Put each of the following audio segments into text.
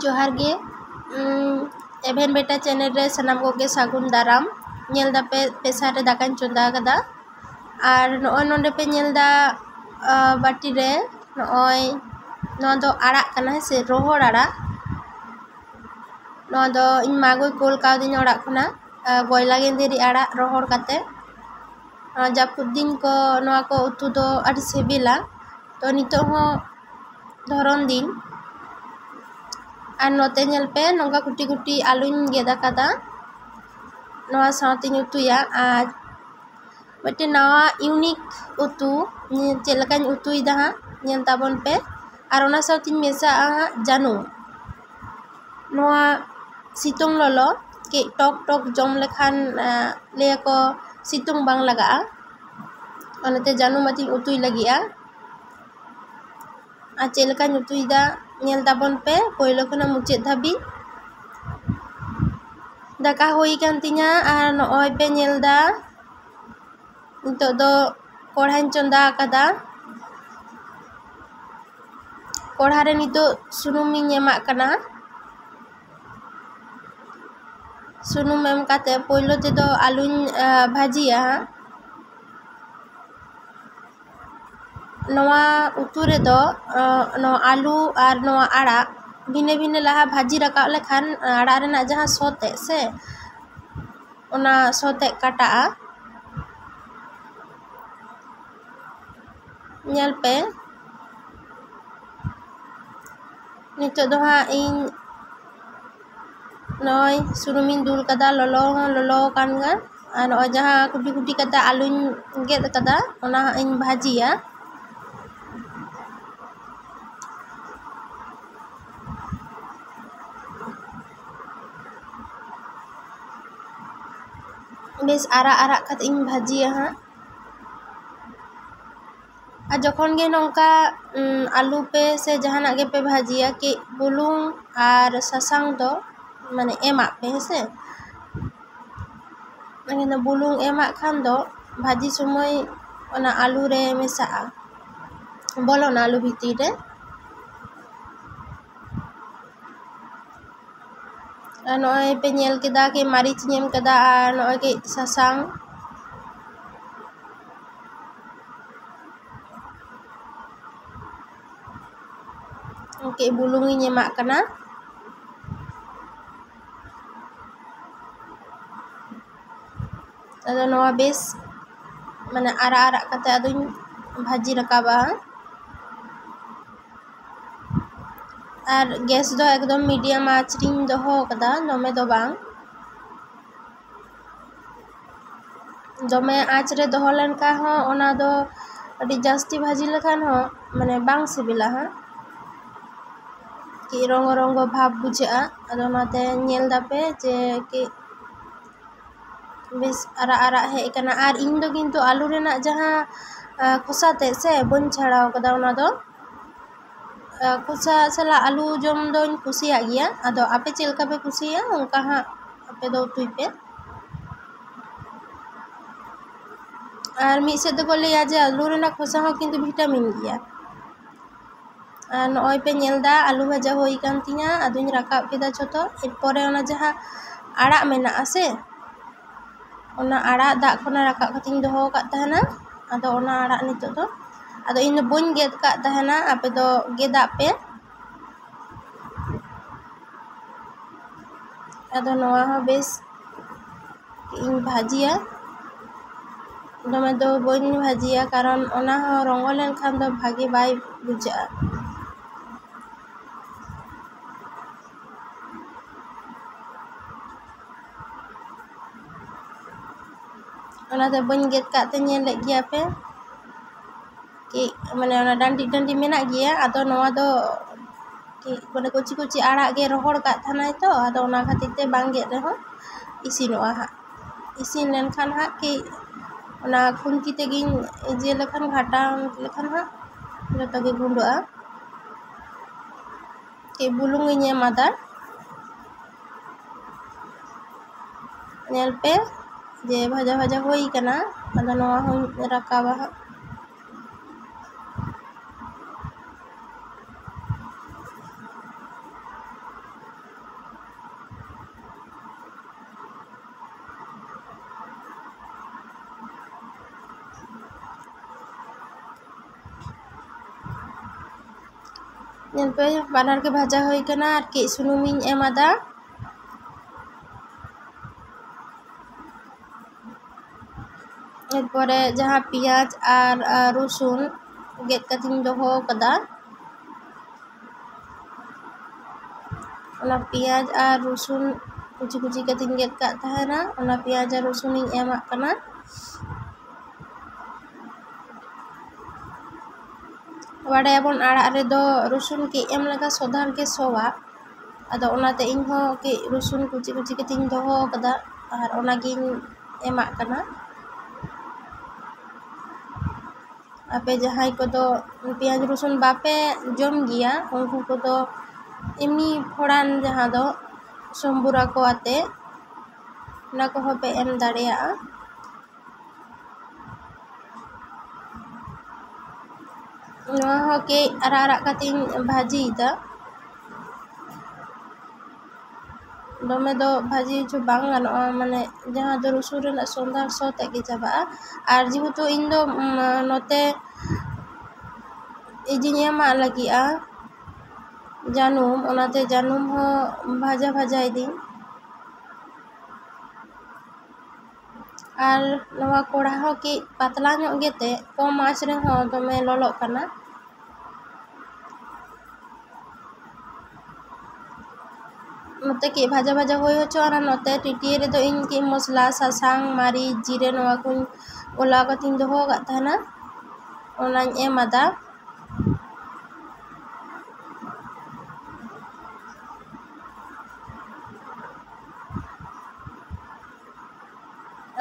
जोहार गे एभेन बेटा चैनल रे सनाम कोगे सागुन दाराम नेल दा पे पेशा रे दाकान चंदा कदा और नॉय नोंडे पे नेल दा बाटी रे नॉय नॉ दो आड़ा कना से रोहड़ आड़ा नॉ दो इन मागोय कोल कावदिन ओड़ा खना गोयला गेंदेरी आड़ा रोहड़ काते जापुद दिन को नॉ को उतु दो आड़ी सेबिला तो नितो हो धरन दिन और नोते नेल पे नोंगा कुटी कुटी आलूñ गेदा कदा नोआ सावतिन उतुया आज बटे नवा यूनिक उतु चेद लकाñ उतुयदा हा नेल ताबन पे और ओना सावतिन मेसा जानु नोआ सितुंग ललो के टक टक जम लेखान ले को सितुंग बांग लगा ओनाते जानु मातिन उतुय लगिया आ चेद लकाñ उतुयदा नेल ताबन पे पहले खना मुचे धाबी दाका होई कान तिñा और नॉय पे नेल दा नितो दो कोढ़ाñ चंदा कदा कोढ़ा रे नितो सुनुम इñ एमा कना सुनुम एम काते पहले ते दो आलूñ भाजिया नवा उतु रे दो नो आलू और नवा आड़ा भिने भिने लहा भाजी रका लेखान आड़ा रेना जहाँ सोते से ओना सोते काटा नेल पे नितो दो हा इन नॉय सुनुमिन दूल कदा ललो कान गा और नॉय जहाँ कुटी कुटी कदा आलूñ गेद कदा ओना इन भाजिया बेस आरा आरा कते इन भाजिया हाँ आ जखन गे नौका आलू पे से जहाना गे पे भाजिया के बुलुंग और सासांग दो माने एमा पे से माने बुलुंग एमा खान दो भाजी समय ओना आलू रे मेसा बोलोना आलू भीतर रे नॉय पे नेल केदा के मारिच नेम कदा और नॉय के सासांग के बुलुंग इñ एमा कना अदो नवा बेस माने आरा आरा कते अदुñ भाजी रकाबा और गैस दो एकदम मीडियम आँच रिñ दोहो कदा दमे दो बांग दमे आँच रे दोहो लेनका हो ओना दो अडी जास्ती भाजी लेखान हो माने बांग सिबिला हा कि रंग रंग भाव बुझा अदो नाते नेल दापे जे कि बेस आरा आरा हे कना और इन दो किन्तु आलू रेना जहाँ खोसाते से बन छाड़ाव कदा ओना दो खोसा सला आलू जम दोñ कुसिया गिया अदो आपे चेलका पे कुसिया उनका हाँ आपे दो उतुई पे और मिद सेद दो को लिया जे आलू रेना खोसा हो किन्तु विटामिन गिया और नॉय पे नेल दा आलू भाजा होई कान तिñा अदुñ राकाब केदा जतो एरपरे ओना जहाँ आड़ा मेना आसे ओना आड़ा दा खना राकाब कतिñ दोहो कात तहना अदो ओना आड़ा नितो दो अदो इन दो बन गेद कात तहना आपे दो गेदा पे अदो नवा हो बेस इन भाजिया दमे दो बन भाजिया कारण ओना हो रंग लेन खान दो भागे बाय बुझा ओनाते बन गेद काते नेल गिया पे कि माने ओना डांडी डांडी मेना गिया अदो नवा दो कि माने कुची कुची आड़ा गे रोहड़ का थानाय तो अदो ओना खातिर ते बांग गेद रे हो इसिनोआ हा इसिन लेन खान हा कि ओना खुंती ते गिन जे लेखान घाटा लेखान हा जतो गे गुंडोआ कि बुलुंग इñ एमादा नेल पे जे भाजा भाजा होई कना अदो नवा हो रकाबा ᱧᱮᱞ ᱯᱮ ᱵᱟᱱᱟᱨ ᱜᱮ ᱵᱷᱟᱡᱟ ᱦᱩᱭ ᱠᱟᱱᱟ ᱟᱨ ᱠᱟᱹᱡ ᱥᱩᱱᱩᱢᱤᱧ ᱮᱢ ᱟᱫᱟ। এরপরে যাহা পেঁয়াজ আর রসুন গেদ কাতেᱧ দᱚᱦᱚ ᱠᱟᱫᱟ ᱚᱱᱟ পেঁয়াজ আর রসুন কুচি কুচি কাতেᱧ গেদ ᱠᱟᱜ ᱛᱟᱦᱮᱱᱟ ᱚᱱᱟ পেঁয়াজ আর রসুᱱᱤᱧ ᱮᱢᱟᱜ ᱠᱟᱱᱟ। ᱵᱟᱰᱟᱭᱟᱵᱚᱱ ᱟᱲᱟᱜ ᱨᱮᱫᱚ ᱨᱚᱥᱩᱱ ᱠᱟᱹᱡ ᱮᱢ ᱞᱮᱠᱷᱟᱱ ᱥᱚᱫᱷᱟᱲ ᱜᱮ ᱥᱚᱣᱟ। ᱟᱫᱚ ᱚᱱᱟᱛᱮ ᱤᱧ ᱦᱚᱸ ᱠᱟᱹᱡ ᱨᱚᱥᱩᱱ ᱠᱩᱪᱤ ᱠᱩᱪᱤ ᱠᱟᱛᱮᱧ ᱫᱚᱦᱚ ᱠᱟᱫᱟ ᱟᱨ ᱚᱱᱟᱜᱤᱧ ᱮᱢᱟᱜ ᱠᱟᱱᱟ। ᱟᱯᱮ ᱡᱟᱦᱟᱸᱭ ᱠᱚᱫᱚ পেঁয়াজ রসুন ᱵᱟᱯᱮ ᱡᱚᱢ ᱜᱮᱭᱟ ᱩᱱᱠᱩ ᱠᱚᱫᱚ এমনি ফোড়ান ᱡᱟᱦᱟᱸ ᱫᱚ ᱥᱚᱢᱵᱩᱨᱟ ᱠᱚ ᱟᱛᱮ ᱚᱱᱟ ᱠᱚᱦᱚᱸ ᱯᱮ ᱮᱢ ᱫᱟᱲᱮᱭᱟᱜᱼᱟ। ᱱᱚᱣᱟ ᱦᱚᱸ ᱠᱟᱹᱡ ᱟᱨᱟᱜ ᱟᱨᱟᱜ ᱠᱟᱛᱮᱧ ᱵᱷᱟᱹᱡᱤᱭᱮᱫᱟ। ᱫᱚᱢᱮ ᱫᱚ ᱵᱷᱟᱹᱡᱤ ᱦᱚᱪᱚ ᱵᱟᱝ ᱜᱟᱱᱚᱜᱼᱟ ᱢᱟᱱᱮ ᱡᱟᱦᱟᱸ ᱫᱚ ᱨᱚᱥᱩᱱ ᱨᱮᱱᱟᱜ ᱥᱚᱸᱫᱷᱟᱲ ᱥᱚ ᱛᱮᱫ ᱜᱮ ᱪᱟᱵᱟᱜᱼᱟ। ᱟᱨ ᱡᱮᱦᱮᱛᱩ ᱤᱧ ᱫᱚ ᱱᱚᱛᱮ ᱤᱧᱤᱧ ᱮᱢᱟᱜ ᱞᱟᱹᱜᱤᱫᱼᱟ ᱡᱟᱹᱱᱩᱢ ᱚᱱᱟᱛᱮ ᱡᱟᱹᱱᱩᱢ ᱦᱚᱸ ᱵᱷᱟᱡᱟᱭᱫᱤᱧ। ᱟᱨ ᱱᱚᱣᱟ ᱠᱚᱲᱦᱟ ᱦᱚᱸ ᱠᱟᱹᱡ ᱯᱟᱛᱞᱟ ᱧᱚᱜ ᱜᱮᱛᱮ ᱠᱚᱢ ᱟᱸᱪ ᱨᱮᱦᱚᱸ ᱫᱚᱢᱮ ᱞᱚᱞᱚᱜ ᱠᱟᱱᱟ। ᱱᱚᱛᱮ ᱠᱟᱹᱡ ᱵᱷᱟᱡᱟ ᱵᱷᱟᱡᱟ ᱦᱩᱭ ᱦᱚᱪᱚᱣᱟᱱᱟ ᱱᱚᱛᱮ ᱴᱤᱴᱤᱭᱟᱹ ᱨᱮᱫᱚ ᱤᱧ ᱠᱟᱹᱡ ᱢᱚᱥᱞᱟ ᱥᱟᱥᱟᱝ ᱢᱟᱹᱨᱤᱪ ᱡᱤᱨᱟᱹ ᱱᱚᱣᱟ ᱠᱚᱧ ᱜᱚᱞᱟᱣ ᱠᱟᱛᱮᱧ ᱫᱚᱦᱚ ᱟᱠᱟᱫ ᱛᱟᱦᱮᱱᱟ ᱚᱱᱟᱧ ᱮᱢ ᱟᱫᱟ।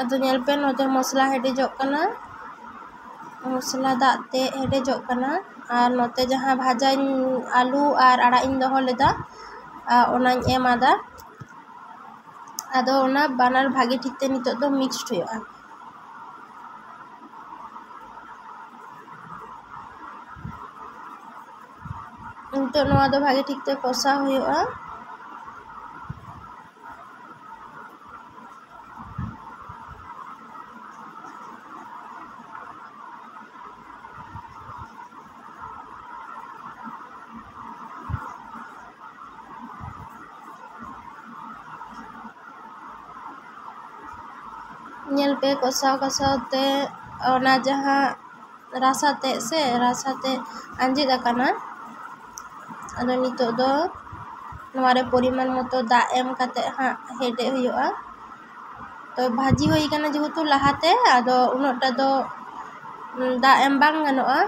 ᱟᱫᱚ ᱧᱮᱞ ᱯᱮ ᱱᱚᱛᱮ ᱢᱚᱥᱞᱟ ᱦᱮᱰᱮᱡᱚᱜ ᱠᱟᱱᱟ ᱢᱚᱥᱞᱟ ᱫᱟᱜ ᱛᱮ ᱦᱮᱰᱮᱡᱚᱜ ᱠᱟᱱᱟ ᱟᱨ ᱱᱚᱛᱮ ᱡᱟᱦᱟᱸ ᱵᱷᱟᱡᱟᱧ ᱟᱹᱞᱩ ᱟᱨ ᱟᱲᱟᱜ ᱤᱧ ᱫᱚᱦᱚ ᱞᱮᱫᱟ ᱚᱱᱟᱧ ᱮᱢ ᱟᱫᱟ। ᱟᱫᱚ ᱚᱱᱟ ᱵᱟᱱᱟᱨ ᱵᱷᱟᱜᱮ ᱴᱷᱤᱠ ᱛᱮ ᱱᱤᱛᱚᱜ ᱫᱚ ᱢᱤᱠᱥᱰ ᱦᱩᱭᱩᱜᱼᱟ। ᱱᱤᱛᱚᱜ ᱱᱚᱣᱟ ᱫᱚ ᱵᱷᱟᱜᱮ ᱴᱷᱤᱠ ᱛᱮ ᱠᱚষᱟᱣ ᱦᱩᱭᱩᱜᱼᱟ। ᱧᱮᱞ ᱯᱮ ᱠᱚষᱟᱣ ᱠᱚষᱟᱣ ᱛᱮ ᱚᱱᱟ ᱡᱟᱦᱟᱸ ᱨᱟᱥᱟ ᱛᱮ ᱟᱸᱡᱮᱫ ᱟᱠᱟᱱᱟ। ᱟᱫᱚ ᱱᱤᱛᱚᱜ ᱫᱚ ᱱᱚᱣᱟ ᱨᱮ ᱯᱚᱨᱤᱢᱟᱱ ᱢᱚᱛᱚ ᱫᱟᱜ ᱮᱢ ᱠᱟᱛᱮ ᱦᱟᱸᱜ ᱦᱮᱰᱮᱡ ᱦᱩᱭᱩᱜᱼᱟ। ᱛᱚ ᱵᱷᱟᱹᱡᱤ ᱦᱩᱭ ᱠᱟᱱᱟ ᱡᱮᱦᱮᱛᱩ ᱞᱟᱦᱟᱛᱮ ᱟᱫᱚ ᱩᱱᱟᱹᱜᱴᱟ ᱫᱚ ᱫᱟᱜ ᱮᱢ ᱵᱟᱝ ᱜᱟᱱᱚᱜᱼᱟ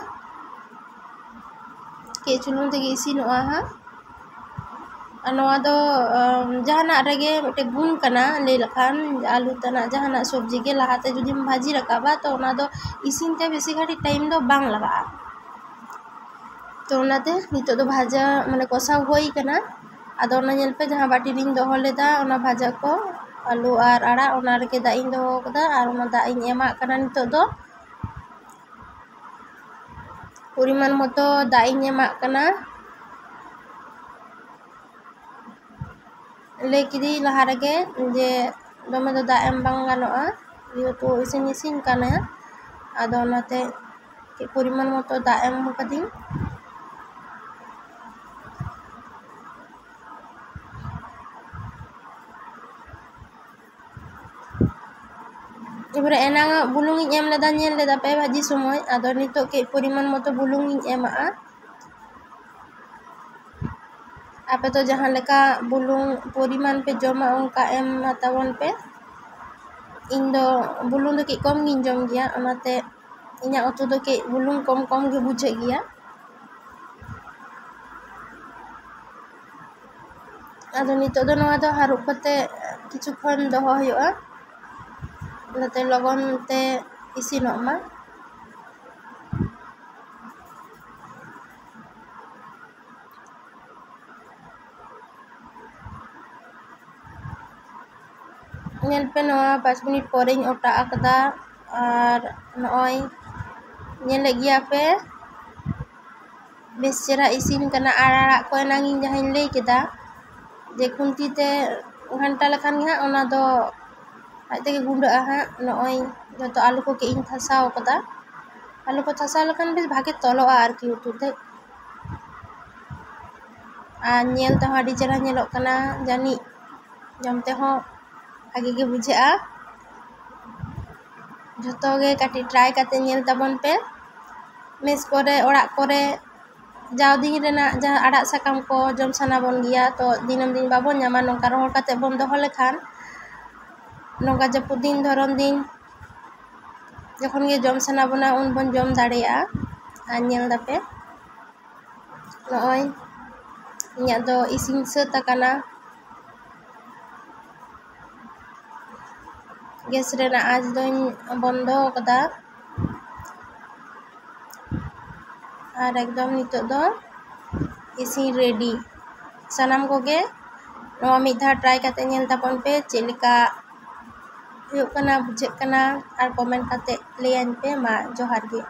ᱠᱟᱹᱡ ᱪᱩᱞᱩᱝ ᱛᱮᱜᱮ ᱤᱥᱤᱱᱚᱜᱼᱟ ᱦᱟᱸᱜ। ᱟᱨ ᱱᱚᱣᱟ ᱫᱚ ᱡᱟᱦᱟᱱᱟᱜ ᱨᱮᱜᱮ ᱢᱤᱫᱴᱮᱱ ᱜᱩᱱ ᱠᱟᱱᱟ ᱞᱟᱹᱭ ᱞᱮᱠᱷᱟᱱ ᱟᱹᱞᱩ ᱛᱟᱱᱟᱜ ᱡᱟᱦᱟᱱᱟᱜ ᱥᱚᱵᱽᱡᱤ ᱜᱮ ᱞᱟᱦᱟᱛᱮ ᱡᱩᱫᱤᱢ ᱵᱷᱟᱹᱡᱤ ᱨᱟᱠᱟᱵᱟ ᱛᱚ ᱚᱱᱟ ᱫᱚ ᱤᱥᱤᱱ ᱛᱮ ᱵᱮᱥᱤ ᱜᱷᱟᱹᱲᱤᱡ ᱴᱟᱭᱤᱢ ᱫᱚ ᱵᱟᱝ ᱞᱟᱜᱟᱜᱼᱟ। ᱛᱚ ᱚᱱᱟᱛᱮ ᱱᱤᱛᱚᱜ ᱫᱚ ᱵᱷᱟᱡᱟ ᱢᱟᱱᱮ ᱠᱚষᱟᱣ ᱦᱩᱭ ᱠᱟᱱᱟ ᱟᱫᱚ ᱚᱱᱟ ᱧᱮᱞ ᱯᱮ ᱡᱟᱦᱟᱸ ᱵᱟᱹᱴᱤ ᱨᱤᱧ ᱫᱚᱦᱚ ᱞᱮᱫᱟ ᱚᱱᱟ ᱵᱷᱟᱡᱟ ᱠᱚ ᱟᱹᱞᱩ ᱟᱨ ᱟᱲᱟᱜ ᱚᱱᱟ ᱨᱮᱜᱮ ᱫᱟᱜ ᱤᱧ ᱫᱚᱦᱚ ᱠᱟᱫᱟ ᱟᱨ ᱚᱱᱟ ᱫᱟᱜ ᱤᱧ ᱮᱢᱟᱜ ᱠᱟᱱᱟ ᱱᱤᱛᱚᱜ ᱫᱚ ᱯᱚᱨᱤᱢᱟᱱ ᱢᱚᱛᱚ ᱫᱟᱜ ᱤᱧ ᱮᱢᱟᱜ ᱠᱟᱱᱟ। ᱞᱟᱹᱭ ᱠᱤᱫᱟᱹᱧ ᱞᱟᱦᱟ ᱨᱮᱜᱮ ᱡᱮ ᱫᱚᱢᱮ ᱫᱚ ᱫᱟᱜ ᱮᱢ ᱵᱟᱝ ᱜᱟᱱᱚᱜᱼᱟ ᱡᱮᱦᱮᱛᱩ ᱤᱥᱤᱱ ᱠᱟᱱᱟ ᱟᱫᱚ ᱚᱱᱟᱛᱮ ᱯᱚᱨᱤᱢᱟᱱ ᱢᱚᱛᱚ ᱫᱟᱜ ᱮᱢ ᱠᱟᱹᱫᱟᱹᱧ। এবারে এনাঙাᱜ বুলুᱝ ইᱧ এম ᱞᱮᱫᱟ ᱧᱮᱞ ᱞᱮᱫᱟ ᱯᱮ ᱵᱷᱟᱹᱡᱤ ᱥᱚᱢᱚᱭ ᱟᱫᱚ ᱱᱤᱛᱚᱜ ᱠᱟᱹᱡ ᱯᱚᱨᱤᱢᱟᱱ ᱢᱚᱛᱚ ᱵᱩᱞᱩᱝ ᱤᱧ ᱮᱢᱟᱜᱼᱟ। ᱟᱯᱮ ᱫᱚ ᱡᱟᱦᱟᱸ ᱞᱮᱠᱟ ᱵᱩᱞᱩᱝ ᱯᱚᱨᱤᱢᱟᱱ ᱯᱮ ᱡᱚᱢᱟ ᱚᱱᱠᱟ ᱮᱢ ᱛᱟᱵᱚᱱ ᱯᱮ। ᱤᱧ ᱫᱚ ᱵᱩᱞᱩᱝ ᱫᱚ ᱠᱟᱹᱡ ᱠᱚᱢ ᱜᱤᱧ ᱡᱚᱢ ᱜᱮᱭᱟ ᱚᱱᱟᱛᱮ ᱤᱧᱟᱹᱜ ᱩᱛᱩ ᱫᱚ ᱠᱟᱹᱡ ᱵᱩᱞᱩᱝ ᱠᱚᱢ ᱠᱚᱢ ᱜᱮ ᱵᱩᱡᱷᱟᱹᱜ ᱜᱮᱭᱟ। ᱟᱫᱚ ᱱᱤᱛᱚᱜ ᱫᱚ ᱱᱚᱣᱟ ᱫᱚ ᱦᱟᱹᱨᱩᱵ ᱠᱟᱛᱮ ᱠᱤᱪᱷᱩ ᱠᱷᱚᱱ ᱫᱚᱦᱚ ᱦᱩᱭᱩᱜᱼᱟ ᱡᱟᱛᱮ ᱞᱚᱜᱚᱱ ᱛᱮ ᱤᱥᱤᱱᱚᱜ ᱢᱟ। ᱧᱮᱞ ᱯᱮ ᱱᱚᱣᱟ 5 মিনিট পরেই ᱚᱴᱟᱜ ᱟᱠᱟᱫᱟ ᱟᱨ ᱱᱚᱜᱼᱚᱭ ᱧᱮᱞᱮᱫ ᱜᱮᱭᱟ ᱯᱮ ᱵᱮᱥ ᱪᱮᱦᱨᱟ ᱤᱥᱤᱱ ᱠᱟᱱᱟ ᱟᱨ ᱟᱲᱟᱜ ᱠᱚ ᱮᱱᱟᱝ ᱤᱧ ᱡᱟᱦᱟᱸᱧ ᱞᱟᱹᱭ ᱠᱮᱫᱟ ᱡᱮ ᱠᱷᱩᱱᱴᱤ ᱛᱮ ᱜᱷᱟᱱᱴᱟ ᱞᱮᱠᱷᱟᱱ ᱜᱮ ᱦᱟᱸᱜ ᱚᱱᱟ ᱫᱚ ᱟᱡ ᱛᱮᱜᱮ ᱜᱩᱸᱰᱟᱹᱜᱼᱟ ᱦᱟᱸᱜ ᱱᱚᱜᱼᱚᱭ ᱡᱚᱛᱚ ᱟᱹᱞᱩ ᱠᱚ ᱠᱟᱹᱡ ᱤᱧ ᱛᱷᱟᱥᱟᱣ ᱟᱠᱟᱫᱟ ᱟᱹᱞᱩ ᱠᱚ ᱛᱷᱟᱥᱟᱣ ᱞᱮᱠᱷᱟᱱ ᱵᱮᱥ ᱵᱷᱟᱜᱮ ᱛᱚᱞᱚᱜᱼᱟ ᱟᱨᱠᱤ ᱩᱛᱩ ᱛᱮ ᱟᱨ ᱧᱮᱞ ᱛᱮᱦᱚᱸ ᱟᱹᱰᱤ ᱪᱮᱦᱨᱟ ᱧᱮᱞᱚᱜ ᱠᱟᱱᱟ, ᱡᱟᱹᱱᱤᱡ ᱡᱚᱢ ᱛᱮᱦᱚᱸ ᱵᱷᱟᱜᱮ ᱜᱮ ᱵᱩᱡᱷᱟᱹᱜᱼᱟ। ᱡᱷᱚᱛᱚ ᱜᱮ ᱠᱟᱹᱴᱤᱡ ᱴᱨᱟᱭ ᱠᱟᱛᱮ ᱧᱮᱞ ᱛᱟᱵᱚᱱ ᱯᱮ। ᱢᱮᱥ ᱠᱚᱨᱮ, ᱚᱲᱟᱜ ᱠᱚᱨᱮ ᱡᱟᱣ ᱫᱤᱱ ᱨᱮᱱᱟᱜ ᱡᱟᱦᱟᱸ ᱟᱲᱟᱜ ᱥᱟᱠᱟᱢ ᱠᱚ ᱡᱚᱢ ᱥᱟᱱᱟ ᱵᱚᱱ ᱜᱮᱭᱟ, ᱛᱚ ᱫᱤᱱᱟᱹᱢ ᱫᱤᱱ ᱵᱟᱵᱚᱱ ᱧᱟᱢᱟ, ᱱᱚᱝᱠᱟ ᱨᱚᱦᱚᱲ ᱠᱟᱛᱮ ᱵᱚᱱ ᱫᱚᱦᱚ ᱞᱮᱠᱷᱟᱱ ᱱᱚᱝᱠᱟ ᱡᱟᱹᱯᱩᱫ ᱫᱤᱱ, ᱫᱷᱚᱨᱚᱱ ᱫᱤᱱ ᱡᱚᱠᱷᱚᱱ ᱜᱮ ᱡᱚᱢ ᱥᱟᱱᱟ ᱵᱚᱱᱟ ᱩᱱ ᱵᱚᱱ ᱡᱚᱢ ᱫᱟᱲᱮᱭᱟᱜᱼᱟ। ᱟᱨ ᱧᱮᱞ ᱫᱟᱯᱮ ᱱᱚᱜᱼᱚᱭ ᱤᱧᱟᱹᱜ ᱫᱚ ᱤᱥᱤᱱ ᱥᱟᱹᱛ ᱟᱠᱟᱱᱟ। ᱜᱮᱥ ᱨᱮᱱᱟᱜ ᱟᱸᱪ ᱫᱚᱧ ᱵᱚᱱᱫᱚ ᱟᱠᱟᱫᱟ ᱟᱨ ᱮᱠᱫᱚᱢ ᱱᱤᱛᱚᱜ ᱫᱚ ᱤᱥᱤᱱ ᱨᱮᱰᱤ। ᱥᱟᱱᱟᱢ ᱠᱚᱜᱮ ᱱᱚᱣᱟ ᱢᱤᱫ ᱫᱷᱟᱣ ᱴᱨᱟᱭ ᱠᱟᱛᱮ ᱧᱮᱞ ᱛᱟᱵᱚᱱ ᱯᱮ, ᱪᱮᱫ ᱞᱮᱠᱟ ᱦᱩᱭᱩᱜ ᱠᱟᱱᱟ, ᱵᱩᱡᱷᱟᱹᱜ ᱠᱟᱱᱟ, ᱟᱨ ᱠᱚᱢᱮᱱᱴ ᱠᱟᱛᱮ ᱞᱟᱹᱭᱟᱹᱧ ᱯᱮ। ᱢᱟ ᱡᱚᱦᱟᱨ ᱜᱮ।